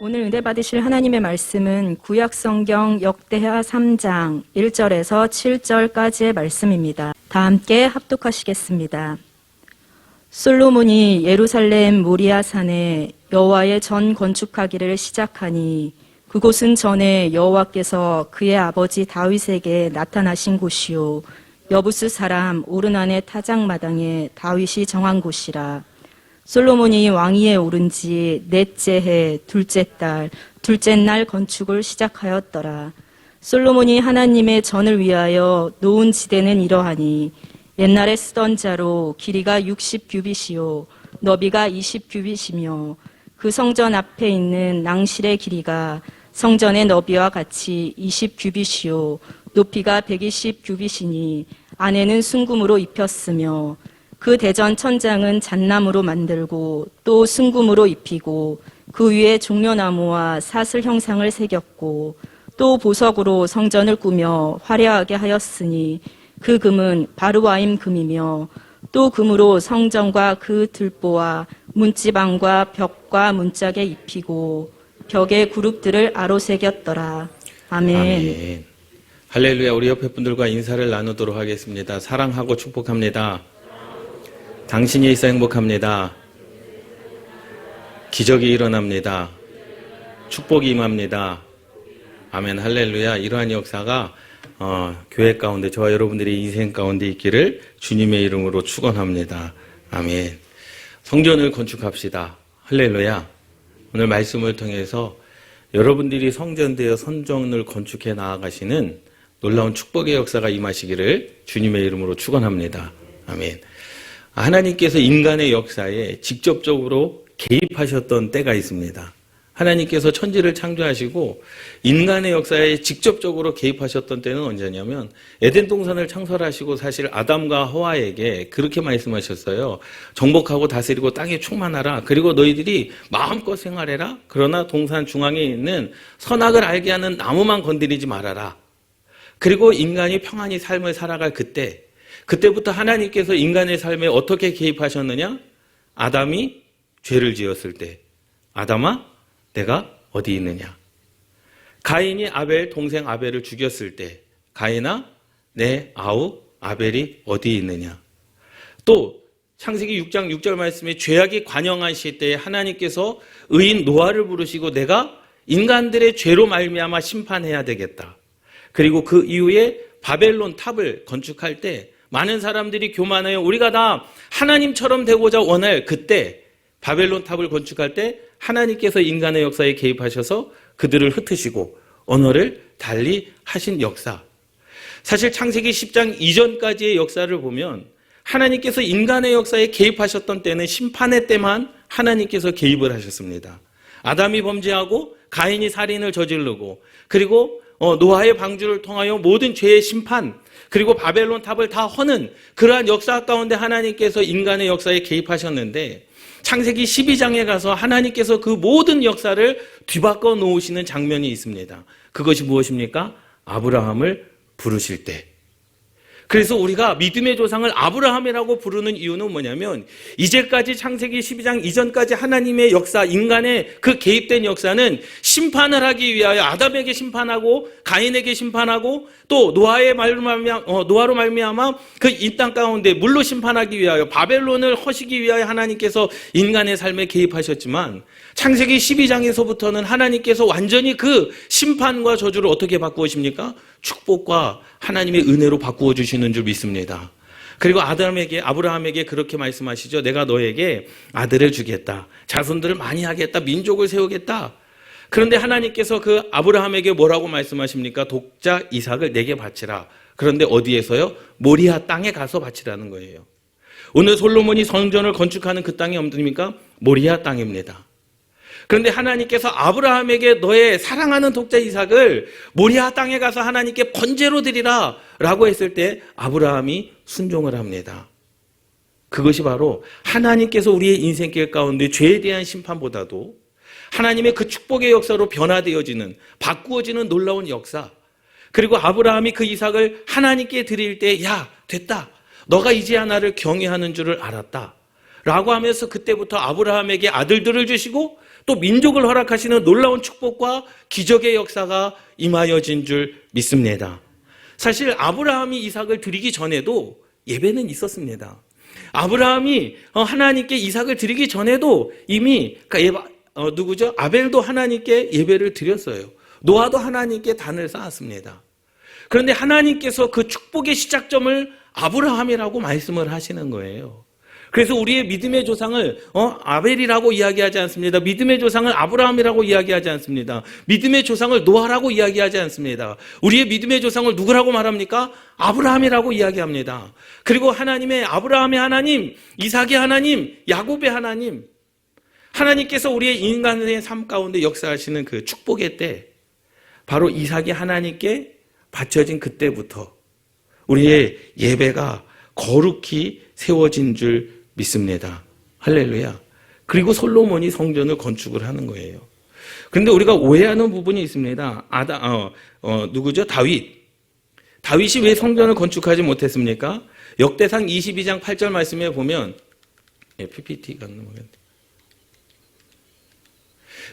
오늘 은혜 받으실 하나님의 말씀은 구약성경 역대하 3장 1절에서 7절까지의 말씀입니다. 다 함께 합독하시겠습니다. 솔로몬이 예루살렘 모리아 산에 여호와의 전 건축하기를 시작하니 그곳은 전에 여호와께서 그의 아버지 다윗에게 나타나신 곳이요 여부스 사람 오르난의 타작마당에 다윗이 정한 곳이라. 솔로몬이 왕위에 오른 지 넷째 해 둘째 달 둘째 날 건축을 시작하였더라. 솔로몬이 하나님의 전을 위하여 놓은 지대는 이러하니 옛날에 쓰던 자로 길이가 60규빗이요 너비가 20규빗이며 그 성전 앞에 있는 낭실의 길이가 성전의 너비와 같이 20규빗이요 높이가 120규빗이니 안에는 순금으로 입혔으며 그 대전 천장은 잣나무로 만들고 또 순금으로 입히고 그 위에 종려나무와 사슬 형상을 새겼고 또 보석으로 성전을 꾸며 화려하게 하였으니 그 금은 바르와임 금이며 또 금으로 성전과 그 들보와 문지방과 벽과 문짝에 입히고 벽에 그룹들을 아로 새겼더라. 아멘. 아멘. 할렐루야. 우리 옆에 분들과 인사를 나누도록 하겠습니다. 사랑하고 축복합니다. 당신이 있어 행복합니다. 기적이 일어납니다. 축복이 임합니다. 아멘. 할렐루야. 이러한 역사가 교회 가운데 저와 여러분들의 인생 가운데 있기를 주님의 이름으로 축원합니다. 아멘. 성전을 건축합시다. 할렐루야. 오늘 말씀을 통해서 여러분들이 성전되어 성전을 건축해 나아가시는 놀라운 축복의 역사가 임하시기를 주님의 이름으로 축원합니다. 아멘. 하나님께서 인간의 역사에 직접적으로 개입하셨던 때가 있습니다. 하나님께서 천지를 창조하시고 인간의 역사에 직접적으로 개입하셨던 때는 언제냐면 에덴 동산을 창설하시고 사실 아담과 하와에게 그렇게 말씀하셨어요. 정복하고 다스리고 땅에 충만하라. 그리고 너희들이 마음껏 생활해라. 그러나 동산 중앙에 있는 선악을 알게 하는 나무만 건드리지 말아라. 그리고 인간이 평안히 삶을 살아갈 그때부터 하나님께서 인간의 삶에 어떻게 개입하셨느냐? 아담이 죄를 지었을 때, 아담아, 내가 어디 있느냐? 가인이 동생 아벨을 죽였을 때, 가인아, 내 아우 아벨이 어디 있느냐? 또 창세기 6장 6절 말씀에 죄악이 관영한 시대에 하나님께서 의인 노아를 부르시고 내가 인간들의 죄로 말미암아 심판해야 되겠다. 그리고 그 이후에 바벨론 탑을 건축할 때 많은 사람들이 교만해요. 우리가 다 하나님처럼 되고자 원할 그때 바벨론 탑을 건축할 때 하나님께서 인간의 역사에 개입하셔서 그들을 흩으시고 언어를 달리 하신 역사. 사실 창세기 10장 이전까지의 역사를 보면 하나님께서 인간의 역사에 개입하셨던 때는 심판의 때만 하나님께서 개입을 하셨습니다. 아담이 범죄하고 가인이 살인을 저지르고 그리고 노아의 방주를 통하여 모든 죄의 심판 그리고 바벨론 탑을 다 허는 그러한 역사 가운데 하나님께서 인간의 역사에 개입하셨는데 창세기 12장에 가서 하나님께서 그 모든 역사를 뒤바꿔 놓으시는 장면이 있습니다. 그것이 무엇입니까? 아브라함을 부르실 때. 그래서 우리가 믿음의 조상을 아브라함이라고 부르는 이유는 뭐냐면 이제까지 창세기 12장 이전까지 하나님의 역사, 인간의 그 개입된 역사는 심판을 하기 위하여 아담에게 심판하고 가인에게 심판하고 또 노아로 말미암아 그 이 땅 가운데 물로 심판하기 위하여 바벨론을 허시기 위하여 하나님께서 인간의 삶에 개입하셨지만 창세기 12장에서부터는 하나님께서 완전히 그 심판과 저주를 어떻게 바꾸십니까? 축복과 하나님의 은혜로 바꾸어 주시는 줄 믿습니다. 그리고 아브라함에게 그렇게 말씀하시죠. 내가 너에게 아들을 주겠다. 자손들을 많이 하겠다. 민족을 세우겠다. 그런데 하나님께서 그 아브라함에게 뭐라고 말씀하십니까? 독자 이삭을 내게 바치라. 그런데 어디에서요? 모리아 땅에 가서 바치라는 거예요. 오늘 솔로몬이 성전을 건축하는 그 땅이 어디입니까? 모리아 땅입니다. 그런데 하나님께서 아브라함에게 너의 사랑하는 독자 이삭을 모리아 땅에 가서 하나님께 번제로 드리라 라고 했을 때 아브라함이 순종을 합니다. 그것이 바로 하나님께서 우리의 인생길 가운데 죄에 대한 심판보다도 하나님의 그 축복의 역사로 변화되어지는 바꾸어지는 놀라운 역사. 그리고 아브라함이 그 이삭을 하나님께 드릴 때 야 됐다. 너가 이제야 나를 경외하는 줄을 알았다. 라고 하면서 그때부터 아브라함에게 아들들을 주시고 또 민족을 허락하시는 놀라운 축복과 기적의 역사가 임하여진 줄 믿습니다. 사실 아브라함이 이삭을 드리기 전에도 예배는 있었습니다. 아브라함이 하나님께 이삭을 드리기 전에도 이미 누구죠? 아벨도 하나님께 예배를 드렸어요. 노아도 하나님께 단을 쌓았습니다. 그런데 하나님께서 그 축복의 시작점을 아브라함이라고 말씀을 하시는 거예요. 그래서 우리의 믿음의 조상을 아벨이라고 이야기하지 않습니다. 믿음의 조상을 아브라함이라고 이야기하지 않습니다. 믿음의 조상을 노아라고 이야기하지 않습니다. 우리의 믿음의 조상을 누구라고 말합니까? 아브라함이라고 이야기합니다. 그리고 하나님의 아브라함의 하나님, 이삭의 하나님, 야곱의 하나님, 하나님께서 우리의 인간의 삶 가운데 역사하시는 그 축복의 때, 바로 이삭이 하나님께 바쳐진 그때부터 우리의 예배가 거룩히 세워진 줄 믿습니다. 할렐루야. 그리고 솔로몬이 성전을 건축을 하는 거예요. 그런데 우리가 오해하는 부분이 있습니다. 누구죠? 다윗이 왜 성전을 건축하지 못했습니까? 역대상 22장 8절 말씀에 보면, PPT가 안 넘어갔네.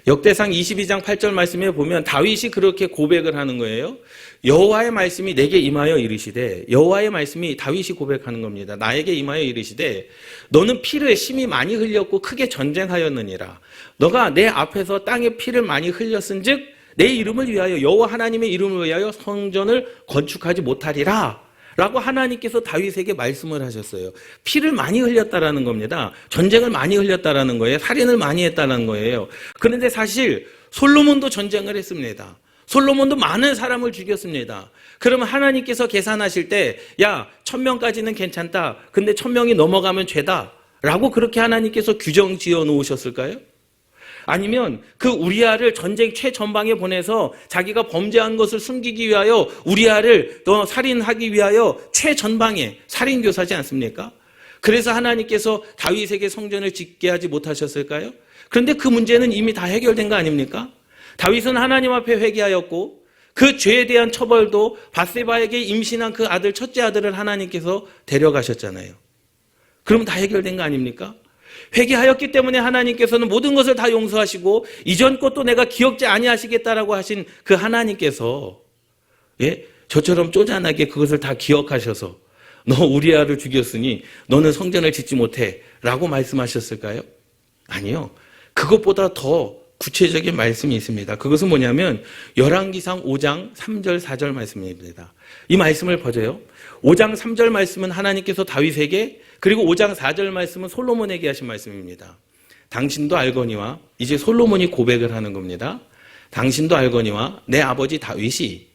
역대상 22장 8절 말씀에 보면 다윗이 그렇게 고백을 하는 거예요. 여호와의 말씀이 내게 임하여 이르시되, 여호와의 말씀이 다윗이 고백하는 겁니다. 나에게 임하여 이르시되 너는 피를 심히 많이 흘렸고 크게 전쟁하였느니라. 너가 내 앞에서 땅에 피를 많이 흘렸은즉 내 이름을 위하여 여호와 하나님의 이름을 위하여 성전을 건축하지 못하리라 라고 하나님께서 다윗에게 말씀을 하셨어요. 피를 많이 흘렸다라는 겁니다. 전쟁을 많이 흘렸다라는 거예요. 살인을 많이 했다는 거예요. 그런데 사실 솔로몬도 전쟁을 했습니다. 솔로몬도 많은 사람을 죽였습니다. 그러면 하나님께서 계산하실 때, 야, 1000명까지는 괜찮다. 근데 1000명이 넘어가면 죄다. 라고 그렇게 하나님께서 규정 지어 놓으셨을까요? 아니면 그 우리아를 전쟁 최전방에 보내서 자기가 범죄한 것을 숨기기 위하여 우리아를 살인하기 위하여 최전방에 살인교사지 않습니까? 그래서 하나님께서 다윗에게 성전을 짓게 하지 못하셨을까요? 그런데 그 문제는 이미 다 해결된 거 아닙니까? 다윗은 하나님 앞에 회개하였고 그 죄에 대한 처벌도 밧세바에게 임신한 그 아들, 첫째 아들을 하나님께서 데려가셨잖아요. 그럼 다 해결된 거 아닙니까? 회개하였기 때문에 하나님께서는 모든 것을 다 용서하시고 이전 것도 내가 기억지 아니하시겠다라고 하신 그 하나님께서 저처럼 쪼잔하게 그것을 다 기억하셔서 너 우리아를 죽였으니 너는 성전을 짓지 못해 라고 말씀하셨을까요? 아니요. 그것보다 더 구체적인 말씀이 있습니다. 그것은 뭐냐면 열왕기상 5장 3절 4절 말씀입니다. 이 말씀을 보세요. 5장 3절 말씀은 하나님께서 다윗에게, 그리고 5장 4절 말씀은 솔로몬에게 하신 말씀입니다. 당신도 알거니와, 이제 솔로몬이 고백을 하는 겁니다. 당신도 알거니와 내 아버지 다윗이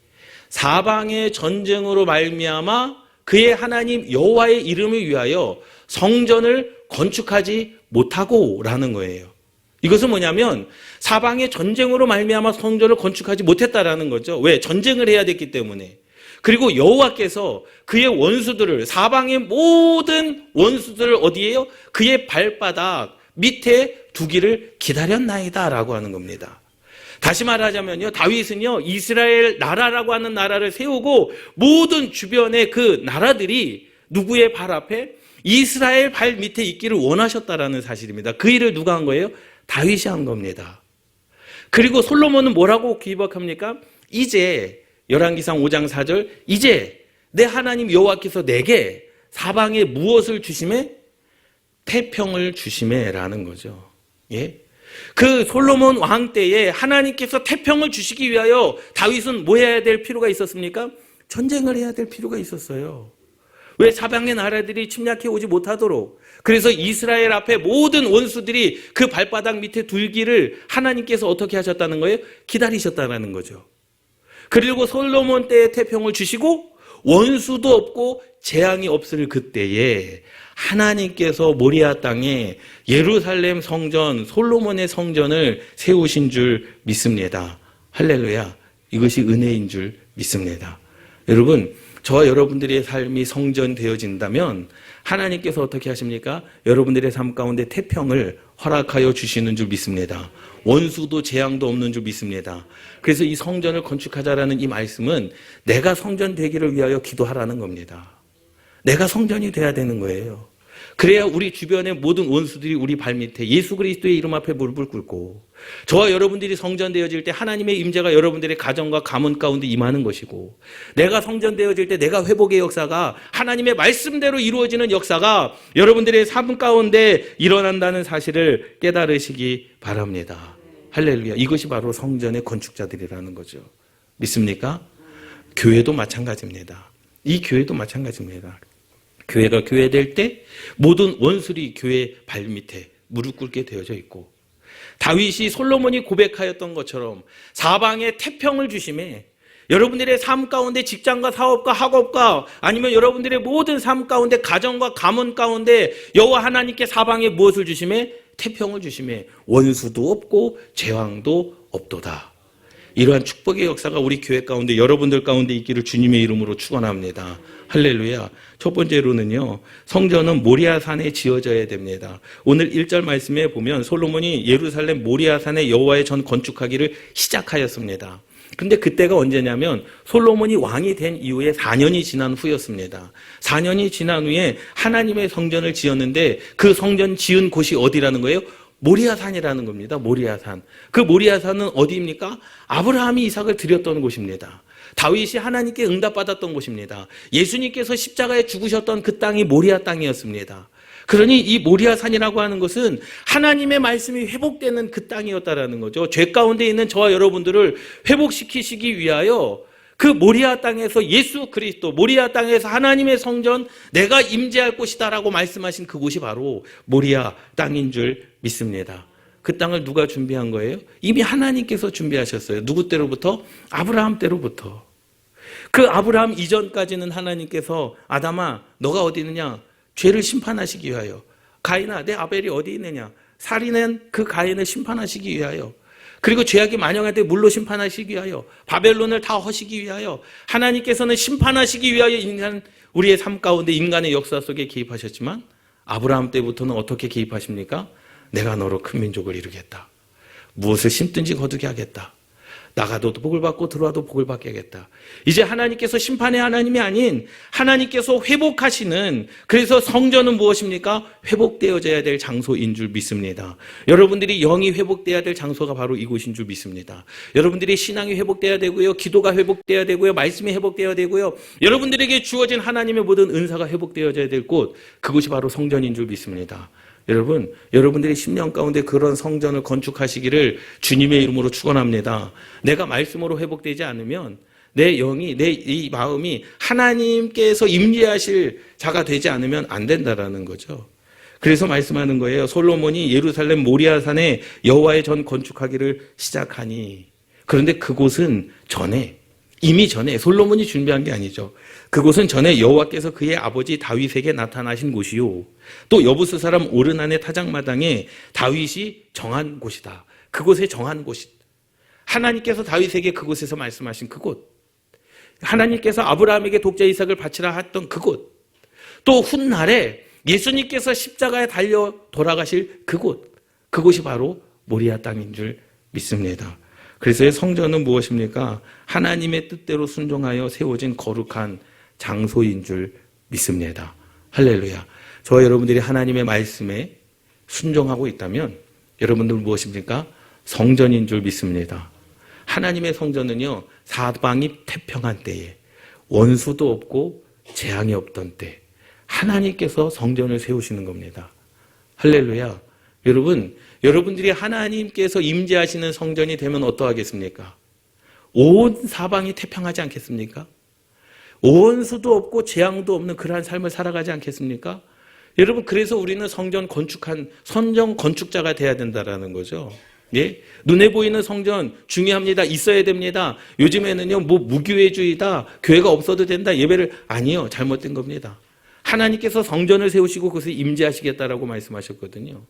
사방의 전쟁으로 말미암아 그의 하나님 여호와의 이름을 위하여 성전을 건축하지 못하고 라는 거예요. 이것은 뭐냐면 사방의 전쟁으로 말미암아 성전을 건축하지 못했다라는 거죠. 왜? 전쟁을 해야 됐기 때문에. 그리고 여호와께서 그의 원수들을, 사방의 모든 원수들을 어디에요? 그의 발바닥 밑에 두기를 기다렸나이다 라고 하는 겁니다. 다시 말하자면요, 다윗은요 이스라엘 나라라고 하는 나라를 세우고 모든 주변의 그 나라들이 누구의 발 앞에? 이스라엘 발 밑에 있기를 원하셨다라는 사실입니다. 그 일을 누가 한 거예요? 다윗이 한 겁니다. 그리고 솔로몬은 뭐라고 기박합니까? 이제 열왕기상 5장 4절, 이제 내 하나님 여호와께서 내게 사방에 무엇을 주심에? 태평을 주심에 라는 거죠. 예? 그 솔로몬 왕 때에 하나님께서 태평을 주시기 위하여 다윗은 뭐 해야 될 필요가 있었습니까? 전쟁을 해야 될 필요가 있었어요. 왜? 사방의 나라들이 침략해 오지 못하도록. 그래서 이스라엘 앞에 모든 원수들이 그 발바닥 밑에 둘기를 하나님께서 어떻게 하셨다는 거예요? 기다리셨다는 거죠. 그리고 솔로몬 때에 태평을 주시고 원수도 없고 재앙이 없을 그때에 하나님께서 모리아 땅에 예루살렘 성전, 솔로몬의 성전을 세우신 줄 믿습니다. 할렐루야. 이것이 은혜인 줄 믿습니다. 여러분, 저와 여러분들의 삶이 성전되어진다면 하나님께서 어떻게 하십니까? 여러분들의 삶 가운데 태평을 허락하여 주시는 줄 믿습니다. 원수도 재앙도 없는 줄 믿습니다. 그래서 이 성전을 건축하자라는 이 말씀은 내가 성전 되기를 위하여 기도하라는 겁니다. 내가 성전이 돼야 되는 거예요. 그래야 우리 주변의 모든 원수들이 우리 발밑에 예수 그리스도의 이름 앞에 무릎을 꿇고 저와 여러분들이 성전되어질 때 하나님의 임재가 여러분들의 가정과 가문 가운데 임하는 것이고, 내가 성전되어질 때 내가 회복의 역사가 하나님의 말씀대로 이루어지는 역사가 여러분들의 삶 가운데 일어난다는 사실을 깨달으시기 바랍니다. 할렐루야. 이것이 바로 성전의 건축자들이라는 거죠. 믿습니까? 교회도 마찬가지입니다. 이 교회도 마찬가지입니다. 교회가 교회될 때 모든 원수들이 교회 발밑에 무릎 꿇게 되어져 있고, 다윗이 솔로몬이 고백하였던 것처럼 사방에 태평을 주심에 여러분들의 삶 가운데 직장과 사업과 학업과 아니면 여러분들의 모든 삶 가운데 가정과 가문 가운데 여호와 하나님께 사방에 무엇을 주심에? 태평을 주심에 원수도 없고 재앙도 없도다. 이러한 축복의 역사가 우리 교회 가운데 여러분들 가운데 있기를 주님의 이름으로 축원합니다. 할렐루야. 첫 번째로는요, 성전은 모리아산에 지어져야 됩니다. 오늘 1절 말씀에 보면 솔로몬이 예루살렘 모리아산에 여호와의 전 건축하기를 시작하였습니다. 근데 그때가 언제냐면 솔로몬이 왕이 된 이후에 4년이 지난 후였습니다. 4년이 지난 후에 하나님의 성전을 지었는데 그 성전 지은 곳이 어디라는 거예요? 모리아산이라는 겁니다. 모리아산. 그 모리아산은 어디입니까? 아브라함이 이삭을 드렸던 곳입니다. 다윗이 하나님께 응답받았던 곳입니다. 예수님께서 십자가에 죽으셨던 그 땅이 모리아 땅이었습니다. 그러니 이 모리아산이라고 하는 것은 하나님의 말씀이 회복되는 그 땅이었다라는 거죠. 죄 가운데 있는 저와 여러분들을 회복시키시기 위하여 그 모리아 땅에서 예수 그리스도, 모리아 땅에서 하나님의 성전, 내가 임재할 곳이다라고 말씀하신 그곳이 바로 모리아 땅인 줄 믿습니다. 그 땅을 누가 준비한 거예요? 이미 하나님께서 준비하셨어요. 누구 때로부터? 아브라함 때로부터. 그 아브라함 이전까지는 하나님께서 아담아 너가 어디 있느냐? 죄를 심판하시기 위하여. 가인아 내 아벨이 어디 있느냐? 살인한 그 가인을 심판하시기 위하여. 그리고 죄악이 만영할 때 물로 심판하시기 위하여, 바벨론을 다 허시기 위하여, 하나님께서는 심판하시기 위하여 우리의 삶 가운데 인간의 역사 속에 개입하셨지만 아브라함 때부터는 어떻게 개입하십니까? 내가 너로 큰 민족을 이루겠다. 무엇을 심든지 거두게 하겠다. 나가도 복을 받고 들어와도 복을 받게 하겠다. 이제 하나님께서 심판의 하나님이 아닌 하나님께서 회복하시는, 그래서 성전은 무엇입니까? 회복되어져야 될 장소인 줄 믿습니다. 여러분들이 영이 회복돼야 될 장소가 바로 이곳인 줄 믿습니다. 여러분들이 신앙이 회복돼야 되고요. 기도가 회복돼야 되고요. 말씀이 회복돼야 되고요. 여러분들에게 주어진 하나님의 모든 은사가 회복되어져야 될 곳, 그곳이 바로 성전인 줄 믿습니다. 여러분, 여러분들이 10년 가운데 그런 성전을 건축하시기를 주님의 이름으로 축원합니다. 내가 말씀으로 회복되지 않으면 내 영이, 내 이 마음이 하나님께서 임재하실 자가 되지 않으면 안 된다라는 거죠. 그래서 말씀하는 거예요. 솔로몬이 예루살렘 모리아산에 여호와의 전 건축하기를 시작하니. 그런데 그곳은 이미 전에 솔로몬이 준비한 게 아니죠. 그곳은 전에 여호와께서 그의 아버지 다윗에게 나타나신 곳이요, 또 여부스 사람 오르난의 타작마당에 다윗이 정한 곳이다. 그곳에 정한 곳이, 하나님께서 다윗에게 그곳에서 말씀하신 그곳, 하나님께서 아브라함에게 독자 이삭을 바치라 했던 그곳, 또 훗날에 예수님께서 십자가에 달려 돌아가실 그곳, 그곳이 바로 모리아 땅인 줄 믿습니다. 그래서 성전은 무엇입니까? 하나님의 뜻대로 순종하여 세워진 거룩한 장소인 줄 믿습니다. 할렐루야. 저와 여러분들이 하나님의 말씀에 순종하고 있다면 여러분들은 무엇입니까? 성전인 줄 믿습니다. 하나님의 성전은요, 사방이 태평한 때에, 원수도 없고 재앙이 없던 때 하나님께서 성전을 세우시는 겁니다. 할렐루야. 여러분, 여러분들이 하나님께서 임재하시는 성전이 되면 어떠하겠습니까? 온 사방이 태평하지 않겠습니까? 원수도 없고 재앙도 없는 그러한 삶을 살아가지 않겠습니까? 여러분, 그래서 우리는 성전 건축자가 돼야 된다라는 거죠. 예? 눈에 보이는 성전 중요합니다. 있어야 됩니다. 요즘에는요, 무교회주의다, 교회가 없어도 된다, 예배를, 아니요, 잘못된 겁니다. 하나님께서 성전을 세우시고 그것을 임재하시겠다라고 말씀하셨거든요.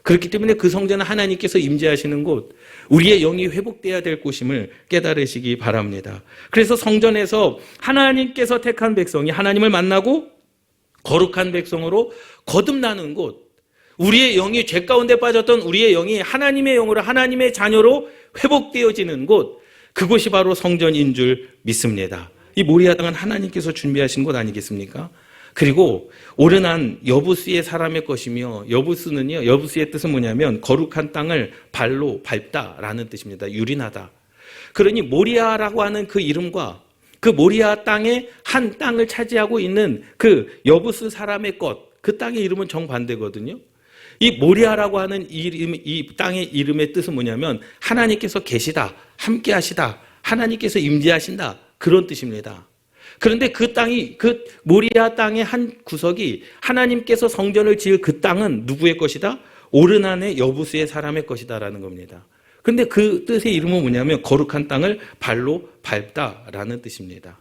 그렇기 때문에 그 성전은 하나님께서 임재하시는 곳, 우리의 영이 회복돼야 될 곳임을 깨달으시기 바랍니다. 그래서 성전에서 하나님께서 택한 백성이 하나님을 만나고 거룩한 백성으로 거듭나는 곳, 우리의 영이 죄 가운데 빠졌던 우리의 영이 하나님의 영으로, 하나님의 자녀로 회복되어지는 곳, 그곳이 바로 성전인 줄 믿습니다. 이 모리아 땅은 하나님께서 준비하신 곳 아니겠습니까? 그리고 오르난 여부스의 사람의 것이며, 여부스의 뜻은 뭐냐면 거룩한 땅을 발로 밟다라는 뜻입니다. 유린하다. 그러니 모리아라고 하는 그 이름과 그 모리아 땅의 한 땅을 차지하고 있는 그 여부스 사람의 것, 그 땅의 이름은 정반대거든요. 이 모리아라고 하는 이 땅의 이름의 뜻은 뭐냐면 하나님께서 계시다, 함께 하시다, 하나님께서 임재하신다, 그런 뜻입니다. 그런데 그 땅이, 그 모리아 땅의 한 구석이 하나님께서 성전을 지을 그 땅은 누구의 것이다? 오르난의 여부스의 사람의 것이다라는 겁니다. 그런데 그 뜻의 이름은 뭐냐면 거룩한 땅을 발로 밟다라는 뜻입니다.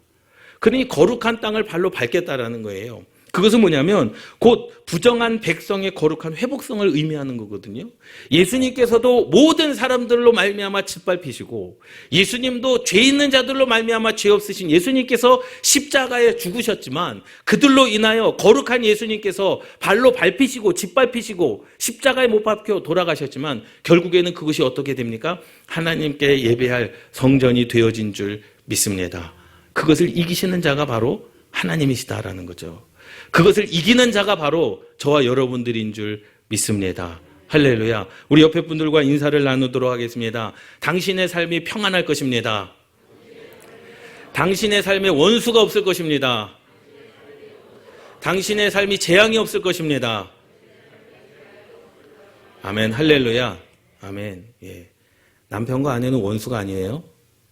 그러니 거룩한 땅을 발로 밟겠다라는 거예요. 그것은 뭐냐면 곧 부정한 백성의 거룩한 회복성을 의미하는 거거든요. 예수님께서도 모든 사람들로 말미암아 짓밟히시고, 예수님도 죄 있는 자들로 말미암아 죄 없으신 예수님께서 십자가에 죽으셨지만, 그들로 인하여 거룩한 예수님께서 발로 밟히시고 짓밟히시고 십자가에 못 박혀 돌아가셨지만, 결국에는 그것이 어떻게 됩니까? 하나님께 예배할 성전이 되어진 줄 믿습니다. 그것을 이기시는 자가 바로 하나님이시다라는 거죠. 그것을 이기는 자가 바로 저와 여러분들인 줄 믿습니다. 할렐루야. 우리 옆에 분들과 인사를 나누도록 하겠습니다. 당신의 삶이 평안할 것입니다. 당신의 삶에 원수가 없을 것입니다. 당신의 삶이 재앙이 없을 것입니다. 아멘. 할렐루야. 아멘. 예. 남편과 아내는 원수가 아니에요.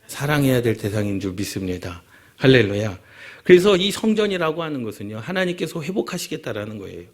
사랑해야 될 대상인 줄 믿습니다. 할렐루야. 그래서 이 성전이라고 하는 것은요, 하나님께서 회복하시겠다라는 거예요.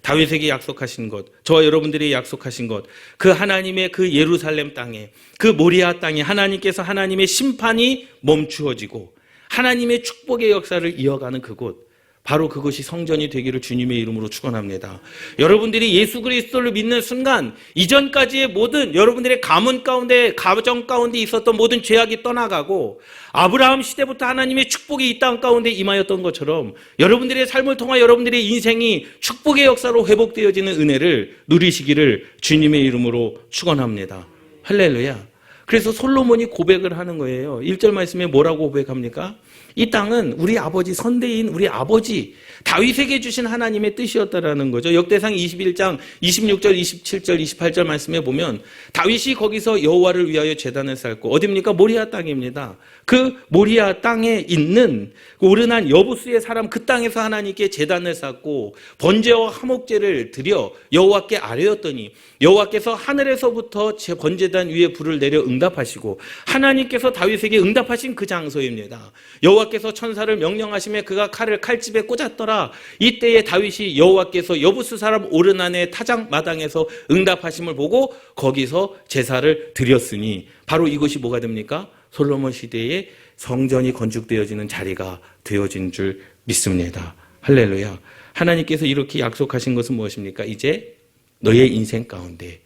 다윗에게 약속하신 것, 저와 여러분들이 약속하신 것, 그 하나님의 그 예루살렘 땅에, 그 모리아 땅에 하나님께서 하나님의 심판이 멈추어지고 하나님의 축복의 역사를 이어가는 그곳, 바로 그것이 성전이 되기를 주님의 이름으로 축원합니다. 여러분들이 예수 그리스도를 믿는 순간 이전까지의 모든 여러분들의 가문 가운데, 가정 가운데 있었던 모든 죄악이 떠나가고, 아브라함 시대부터 하나님의 축복이 이 땅 가운데 임하였던 것처럼 여러분들의 삶을 통해 여러분들의 인생이 축복의 역사로 회복되어지는 은혜를 누리시기를 주님의 이름으로 축원합니다. 할렐루야. 그래서 솔로몬이 고백을 하는 거예요. 1절 말씀에 뭐라고 고백합니까? 이 땅은 우리 아버지, 선대인 우리 아버지 다윗에게 주신 하나님의 뜻이었다라는 거죠. 역대상 21장 26절, 27절, 28절 말씀에 보면 다윗이 거기서 여호와를 위하여 제단을 쌓고, 어디입니까? 모리아 땅입니다. 그 모리아 땅에 있는 오르난 여부스의 사람, 그 땅에서 하나님께 제단을 쌓고 번제와 화목제를 드려 여호와께 아뢰었더니 여호와께서 하늘에서부터 제 번제단 위에 불을 내려 응답하시고, 하나님께서 다윗에게 응답하신 그 장소입니다. 여호와께서 천사를 명령하시며 그가 칼을 칼집에 꽂았더라. 이때에 다윗이 여호와께서 여부스 사람 오르난의 타작 마당에서 응답하심을 보고 거기서 제사를 드렸으니, 바로 이것이 뭐가 됩니까? 솔로몬 시대에 성전이 건축되어지는 자리가 되어진 줄 믿습니다. 할렐루야. 하나님께서 이렇게 약속하신 것은 무엇입니까? 이제 너의 인생 가운데,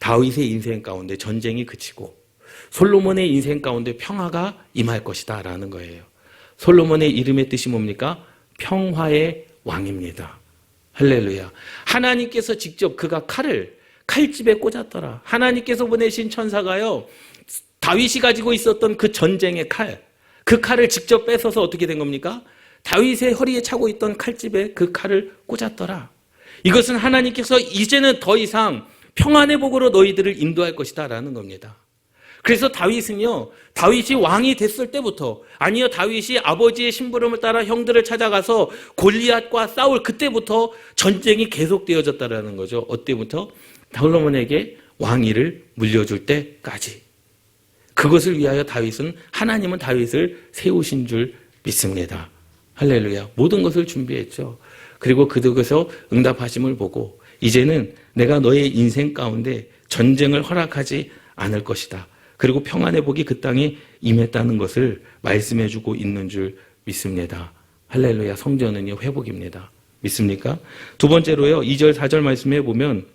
다윗의 인생 가운데 전쟁이 그치고 솔로몬의 인생 가운데 평화가 임할 것이다 라는 거예요. 솔로몬의 이름의 뜻이 뭡니까? 평화의 왕입니다. 할렐루야. 하나님께서 직접 그가 칼을 칼집에 꽂았더라. 하나님께서 보내신 천사가요, 다윗이 가지고 있었던 그 전쟁의 칼, 그 칼을 직접 뺏어서 어떻게 된 겁니까? 다윗의 허리에 차고 있던 칼집에 그 칼을 꽂았더라. 이것은 하나님께서 이제는 더 이상 평안의 복으로 너희들을 인도할 것이다 라는 겁니다. 그래서 다윗은요, 다윗이 왕이 됐을 때부터, 아니요, 다윗이 아버지의 심부름을 따라 형들을 찾아가서 골리앗과 싸울 그때부터 전쟁이 계속되어졌다라는 거죠. 어때부터? 솔로몬에게 왕위를 물려줄 때까지. 그것을 위하여 하나님은 다윗을 세우신 줄 믿습니다. 할렐루야. 모든 것을 준비했죠. 그리고 그곳에서 응답하심을 보고, 이제는 내가 너의 인생 가운데 전쟁을 허락하지 않을 것이다. 그리고 평안의 복이 그 땅에 임했다는 것을 말씀해주고 있는 줄 믿습니다. 할렐루야. 성전은요, 회복입니다. 믿습니까? 두 번째로요, 2절 4절 말씀해 보면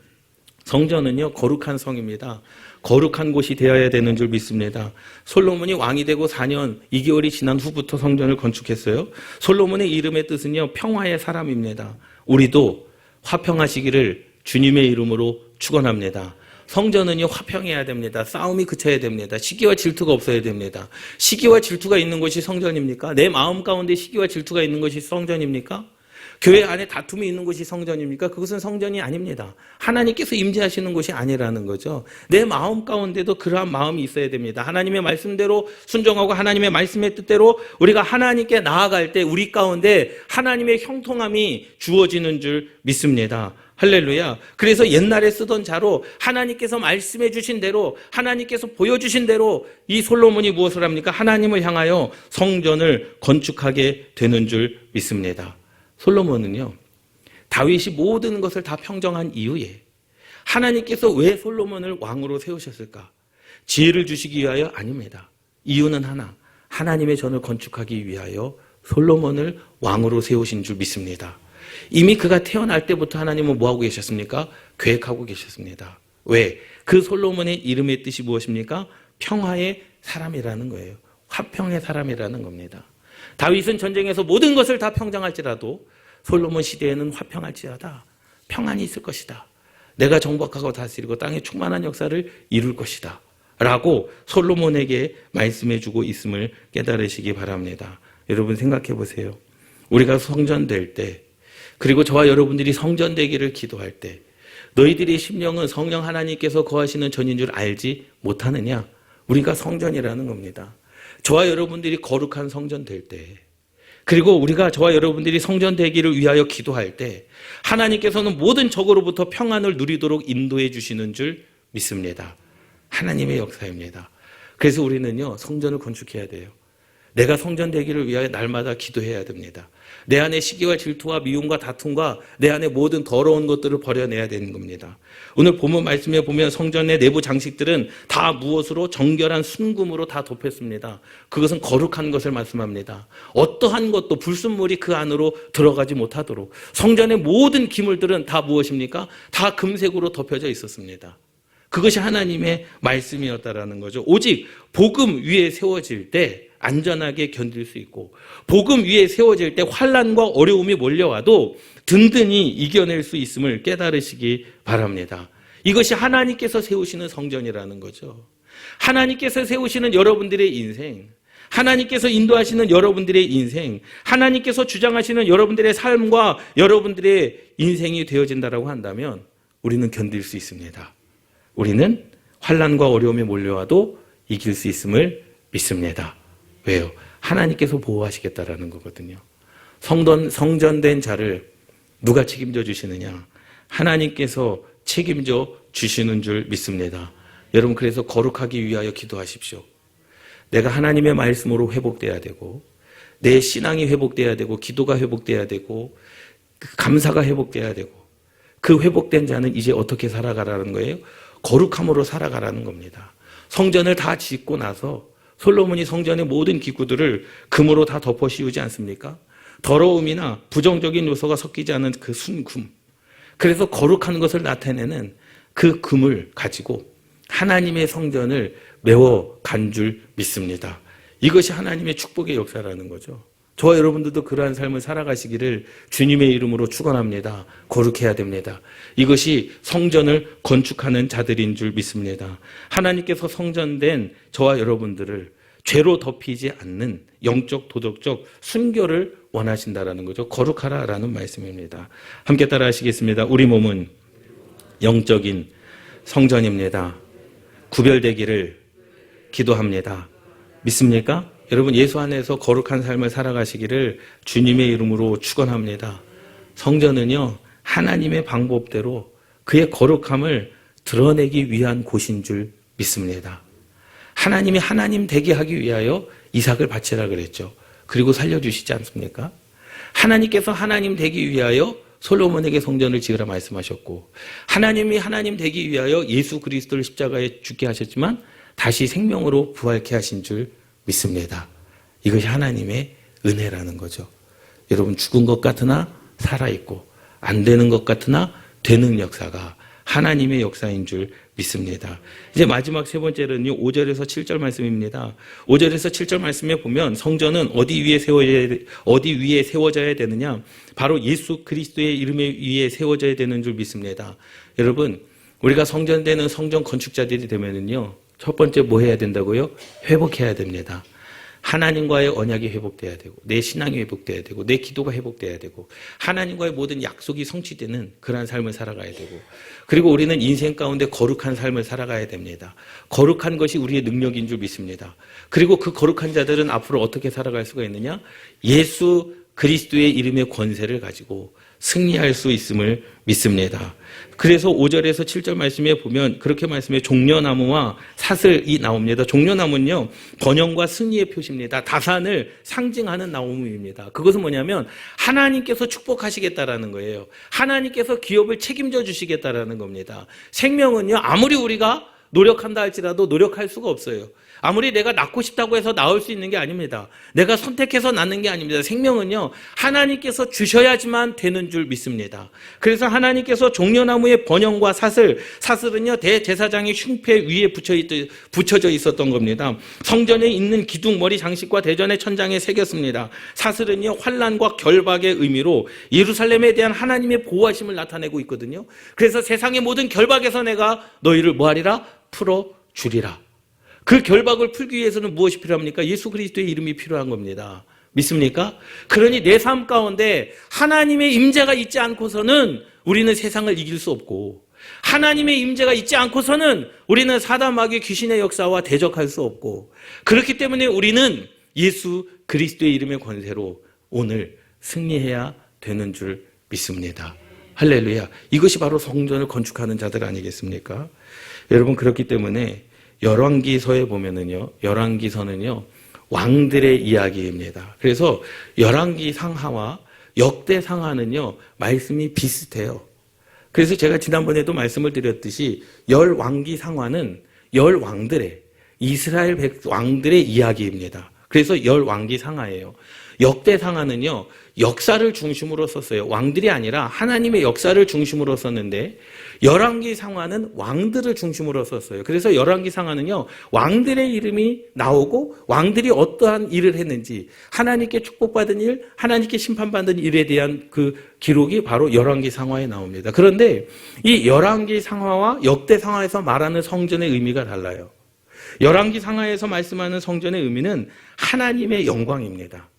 성전은요, 거룩한 성입니다. 거룩한 곳이 되어야 되는 줄 믿습니다. 솔로몬이 왕이 되고 4년 2개월이 지난 후부터 성전을 건축했어요. 솔로몬의 이름의 뜻은요, 평화의 사람입니다. 우리도 화평하시기를 주님의 이름으로 축원합니다. 성전은요, 화평해야 됩니다. 싸움이 그쳐야 됩니다. 시기와 질투가 없어야 됩니다. 시기와 질투가 있는 것이 성전입니까? 내 마음 가운데 시기와 질투가 있는 것이 성전입니까? 교회 안에 다툼이 있는 곳이 성전입니까? 그것은 성전이 아닙니다. 하나님께서 임재하시는 곳이 아니라는 거죠. 내 마음 가운데도 그러한 마음이 있어야 됩니다. 하나님의 말씀대로 순종하고 하나님의 말씀의 뜻대로 우리가 하나님께 나아갈 때 우리 가운데 하나님의 형통함이 주어지는 줄 믿습니다. 할렐루야. 그래서 옛날에 쓰던 자로 하나님께서 말씀해 주신 대로 하나님께서 보여주신 대로 이 솔로몬이 무엇을 합니까? 하나님을 향하여 성전을 건축하게 되는 줄 믿습니다. 솔로몬은요, 다윗이 모든 것을 다 평정한 이후에 하나님께서 왜 솔로몬을 왕으로 세우셨을까? 지혜를 주시기 위하여? 아닙니다. 이유는 하나, 하나님의 전을 건축하기 위하여 솔로몬을 왕으로 세우신 줄 믿습니다. 이미 그가 태어날 때부터 하나님은 뭐하고 계셨습니까? 계획하고 계셨습니다. 왜? 그 솔로몬의 이름의 뜻이 무엇입니까? 평화의 사람이라는 거예요. 화평의 사람이라는 겁니다. 다윗은 전쟁에서 모든 것을 다 평정할지라도 솔로몬 시대에는 화평할지라다. 평안이 있을 것이다. 내가 정복하고 다스리고 땅에 충만한 역사를 이룰 것이다. 라고 솔로몬에게 말씀해주고 있음을 깨달으시기 바랍니다. 여러분 생각해 보세요. 우리가 성전될 때, 그리고 저와 여러분들이 성전되기를 기도할 때 너희들의 심령은 성령 하나님께서 거하시는 전인 줄 알지 못하느냐? 우리가 성전이라는 겁니다. 저와 여러분들이 거룩한 성전 될 때, 그리고 우리가 저와 여러분들이 성전 되기를 위하여 기도할 때 하나님께서는 모든 적으로부터 평안을 누리도록 인도해 주시는 줄 믿습니다. 하나님의 역사입니다. 그래서 우리는요, 성전을 건축해야 돼요. 내가 성전 되기를 위하여 날마다 기도해야 됩니다. 내 안에 시기와 질투와 미움과 다툼과 내 안에 모든 더러운 것들을 버려내야 되는 겁니다. 오늘 본문 말씀에 보면 성전의 내부 장식들은 다 무엇으로? 정결한 순금으로 다 덮였습니다. 그것은 거룩한 것을 말씀합니다. 어떠한 것도 불순물이 그 안으로 들어가지 못하도록 성전의 모든 기물들은 다 무엇입니까? 다 금색으로 덮여져 있었습니다. 그것이 하나님의 말씀이었다라는 거죠. 오직 복음 위에 세워질 때 안전하게 견딜 수 있고, 복음 위에 세워질 때 환난과 어려움이 몰려와도 든든히 이겨낼 수 있음을 깨달으시기 바랍니다. 이것이 하나님께서 세우시는 성전이라는 거죠. 하나님께서 세우시는 여러분들의 인생, 하나님께서 인도하시는 여러분들의 인생, 하나님께서 주장하시는 여러분들의 삶과 여러분들의 인생이 되어진다라고 한다면 우리는 견딜 수 있습니다. 우리는 환난과 어려움이 몰려와도 이길 수 있음을 믿습니다. 왜요? 하나님께서 보호하시겠다라는 거거든요. 성전된 자를 누가 책임져 주시느냐? 하나님께서 책임져 주시는 줄 믿습니다. 여러분, 그래서 거룩하기 위하여 기도하십시오. 내가 하나님의 말씀으로 회복돼야 되고, 내 신앙이 회복돼야 되고, 기도가 회복돼야 되고, 감사가 회복돼야 되고, 그 회복된 자는 이제 어떻게 살아가라는 거예요? 거룩함으로 살아가라는 겁니다. 성전을 다 짓고 나서 솔로몬이 성전의 모든 기구들을 금으로 다 덮어 씌우지 않습니까? 더러움이나 부정적인 요소가 섞이지 않은 그 순금. 그래서 거룩한 것을 나타내는 그 금을 가지고 하나님의 성전을 메워간 줄 믿습니다. 이것이 하나님의 축복의 역사라는 거죠. 저와 여러분들도 그러한 삶을 살아가시기를 주님의 이름으로 축원합니다. 거룩해야 됩니다. 이것이 성전을 건축하는 자들인 줄 믿습니다. 하나님께서 성전된 저와 여러분들을 죄로 덮이지 않는 영적 도덕적 순결을 원하신다라는 거죠. 거룩하라라는 말씀입니다. 함께 따라 하시겠습니다. 우리 몸은 영적인 성전입니다. 구별되기를 기도합니다. 믿습니까? 여러분, 예수 안에서 거룩한 삶을 살아가시기를 주님의 이름으로 축원합니다. 성전은요, 하나님의 방법대로 그의 거룩함을 드러내기 위한 곳인 줄 믿습니다. 하나님이 하나님 되게 하기 위하여 이삭을 바치라 그랬죠. 그리고 살려주시지 않습니까? 하나님께서 하나님 되기 위하여 솔로몬에게 성전을 지으라 말씀하셨고, 하나님이 하나님 되기 위하여 예수 그리스도를 십자가에 죽게 하셨지만 다시 생명으로 부활케 하신 줄 믿습니다. 이것이 하나님의 은혜라는 거죠. 여러분, 죽은 것 같으나 살아있고 안 되는 것 같으나 되는 역사가 하나님의 역사인 줄 믿습니다. 이제 마지막 세 번째는요, 5절에서 7절 말씀입니다. 5절에서 7절 말씀에 보면 성전은 어디 위에 세워져야 되느냐? 바로 예수 그리스도의 이름 위에 세워져야 되는 줄 믿습니다. 여러분, 우리가 성전되는 성전 건축자들이 되면은요, 첫 번째 뭐 해야 된다고요? 회복해야 됩니다. 하나님과의 언약이 회복돼야 되고 내 신앙이 회복돼야 되고 내 기도가 회복돼야 되고 하나님과의 모든 약속이 성취되는 그러한 삶을 살아가야 되고 그리고 우리는 인생 가운데 거룩한 삶을 살아가야 됩니다. 거룩한 것이 우리의 능력인 줄 믿습니다. 그리고 그 거룩한 자들은 앞으로 어떻게 살아갈 수가 있느냐? 예수 그리스도의 이름의 권세를 가지고 승리할 수 있음을 믿습니다. 그래서 5절에서 7절 말씀에 보면 그렇게 말씀해 종려나무와 사슬이 나옵니다. 종려나무는요, 번영과 승리의 표시입니다. 다산을 상징하는 나무입니다. 그것은 뭐냐면 하나님께서 축복하시겠다라는 거예요. 하나님께서 기업을 책임져 주시겠다라는 겁니다. 생명은요, 아무리 우리가 노력한다 할지라도 노력할 수가 없어요. 아무리 내가 낳고 싶다고 해서 낳을 수 있는 게 아닙니다. 내가 선택해서 낳는 게 아닙니다. 생명은요, 하나님께서 주셔야지만 되는 줄 믿습니다. 그래서 하나님께서 종려나무의 번영과 사슬은요, 대제사장의 흉패 위에 붙여져 있었던 겁니다. 성전에 있는 기둥, 머리 장식과 대전의 천장에 새겼습니다. 사슬은요, 환난과 결박의 의미로 예루살렘에 대한 하나님의 보호하심을 나타내고 있거든요. 그래서 세상의 모든 결박에서 내가 너희를 뭐하리라? 풀어주리라. 그 결박을 풀기 위해서는 무엇이 필요합니까? 예수 그리스도의 이름이 필요한 겁니다. 믿습니까? 그러니 내 삶 가운데 하나님의 임재가 있지 않고서는 우리는 세상을 이길 수 없고 하나님의 임재가 있지 않고서는 우리는 사단 마귀 귀신의 역사와 대적할 수 없고 그렇기 때문에 우리는 예수 그리스도의 이름의 권세로 오늘 승리해야 되는 줄 믿습니다. 할렐루야. 이것이 바로 성전을 건축하는 자들 아니겠습니까? 여러분, 그렇기 때문에 열왕기서에 보면은요, 열왕기서는요, 왕들의 이야기입니다. 그래서 열왕기 상하와 역대 상하는요, 말씀이 비슷해요. 그래서 제가 지난번에도 말씀을 드렸듯이 열왕기 상하는 열왕들의, 이스라엘 왕들의 이야기입니다. 그래서 열왕기 상하예요. 역대 상하는요, 역사를 중심으로 썼어요. 왕들이 아니라 하나님의 역사를 중심으로 썼는데 열왕기 상하는 왕들을 중심으로 썼어요. 그래서 열왕기 상하는요, 왕들의 이름이 나오고 왕들이 어떠한 일을 했는지 하나님께 축복받은 일, 하나님께 심판받은 일에 대한 그 기록이 바로 열왕기 상하에 나옵니다. 그런데 이 열왕기 상하와 역대 상하에서 말하는 성전의 의미가 달라요. 열왕기 상하에서 말씀하는 성전의 의미는 하나님의 영광입니다.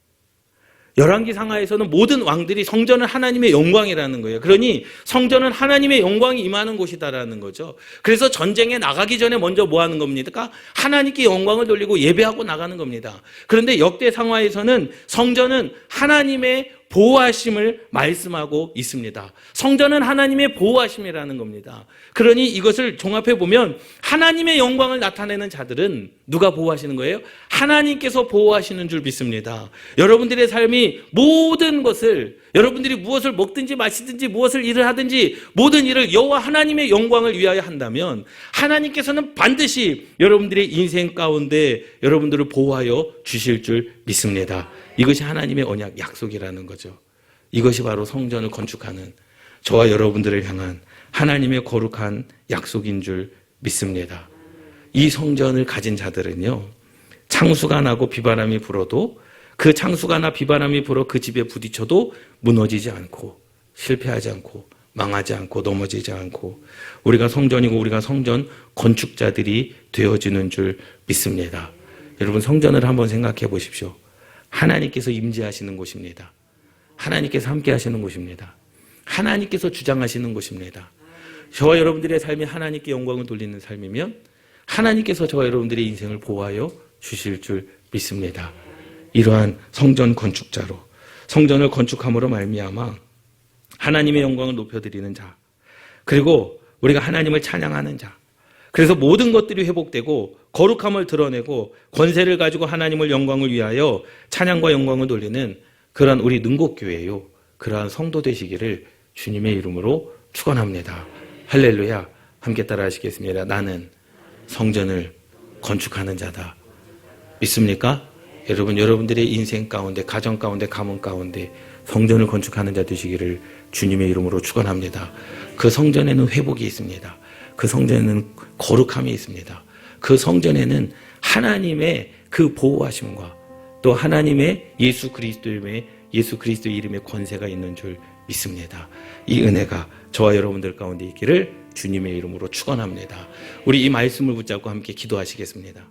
열왕기 상하에서는 모든 왕들이 성전은 하나님의 영광이라는 거예요. 그러니 성전은 하나님의 영광이 임하는 곳이다라는 거죠. 그래서 전쟁에 나가기 전에 먼저 뭐 하는 겁니까? 하나님께 영광을 돌리고 예배하고 나가는 겁니다. 그런데 역대 상하에서는 성전은 하나님의 보호하심을 말씀하고 있습니다. 성전은 하나님의 보호하심이라는 겁니다. 그러니 이것을 종합해 보면 하나님의 영광을 나타내는 자들은 누가 보호하시는 거예요? 하나님께서 보호하시는 줄 믿습니다. 여러분들의 삶이 모든 것을, 여러분들이 무엇을 먹든지 마시든지 무엇을 일을 하든지 모든 일을 여호와 하나님의 영광을 위하여 한다면 하나님께서는 반드시 여러분들의 인생 가운데 여러분들을 보호하여 주실 줄 믿습니다. 이것이 하나님의 언약, 약속이라는 거죠. 이것이 바로 성전을 건축하는 저와 여러분들을 향한 하나님의 거룩한 약속인 줄 믿습니다. 이 성전을 가진 자들은요, 창수가 나고 비바람이 불어도 그 창수가 나 비바람이 불어 그 집에 부딪혀도 무너지지 않고 실패하지 않고 망하지 않고 넘어지지 않고 우리가 성전이고 우리가 성전 건축자들이 되어지는 줄 믿습니다. 여러분, 성전을 한번 생각해 보십시오. 하나님께서 임재하시는 곳입니다. 하나님께서 함께 하시는 곳입니다. 하나님께서 주장하시는 곳입니다. 저와 여러분들의 삶이 하나님께 영광을 돌리는 삶이면 하나님께서 저와 여러분들의 인생을 보호하여 주실 줄 믿습니다. 이러한 성전 건축자로, 성전을 건축함으로 말미암아 하나님의 영광을 높여드리는 자, 그리고 우리가 하나님을 찬양하는 자, 그래서 모든 것들이 회복되고 거룩함을 드러내고 권세를 가지고 하나님을 영광을 위하여 찬양과 영광을 돌리는 그러한 우리 능곡교회요, 그러한 성도 되시기를 주님의 이름으로 축원합니다. 할렐루야. 함께 따라 하시겠습니다. 나는 성전을 건축하는 자다. 믿습니까? 여러분, 여러분들의 인생 가운데, 가정 가운데, 가문 가운데 성전을 건축하는 자 되시기를 주님의 이름으로 축원합니다. 그 성전에는 회복이 있습니다. 그 성전에는 거룩함이 있습니다. 그 성전에는 하나님의 그 보호하심과 또 하나님의 예수 그리스도의 이름의 권세가 있는 줄 믿습니다. 이 은혜가 저와 여러분들 가운데 있기를 주님의 이름으로 축원합니다. 우리 이 말씀을 붙잡고 함께 기도하시겠습니다.